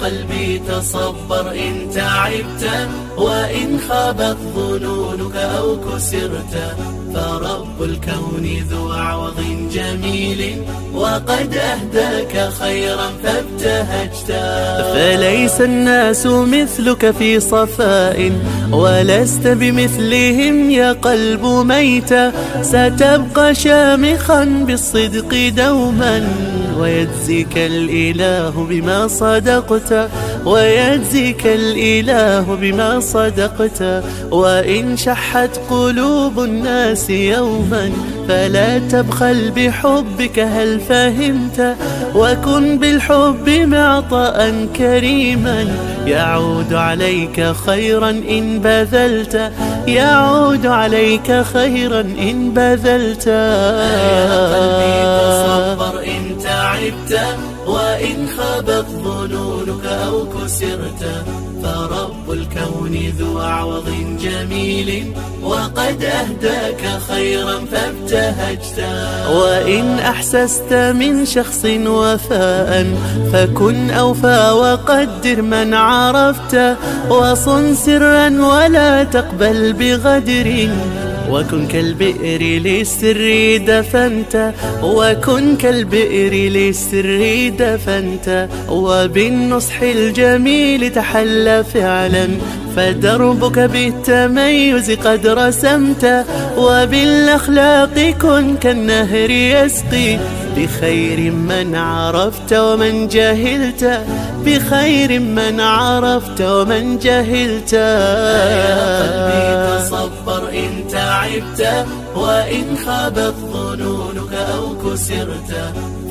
قلبي تصبر إن تعبت، وإن خابت ظنونك أو كسرت، فرب الكون ذو عوض جميل وقد أهداك خيرا فابتهجت. فليس الناس مثلك في صفاء، ولست بمثلهم يا قلب ميتا، ستبقى شامخا بالصدق دوما، ويجزيك الإله بما صدقت، ويجزيك الإله بما صدقت. وإن شحت قلوب الناس يوما، فلا تبخل بحبك هل فهمت، وكن بالحب معطاء كريما، يعود عليك خيرا إن بذلت، يعود عليك خيرا إن بذلت. يا قلبي تصبر إن تعبت، وإن خابت ظنونك أو كسرت، فرب الكون ذو عوض جميل وقد أهداك خيرا فابتهجت. وإن أحسست من شخص وفاء، فكن أوفى وقدر من عرفت، وصن سرا ولا تقبل بغدر، وكن كالبئر للسر دفنت، وكن كالبئر للسر دفنت. وبالنصح الجميل تحلى فعلا، فدربك بالتميز قد رسمت، وبالأخلاق كن كالنهر يسقي، بخير من عرفت ومن جهلت، بخير من عرفت ومن جهلت. يا قلبي تصبر إن تعبت، وإن خابت ظنونك أو كسرت،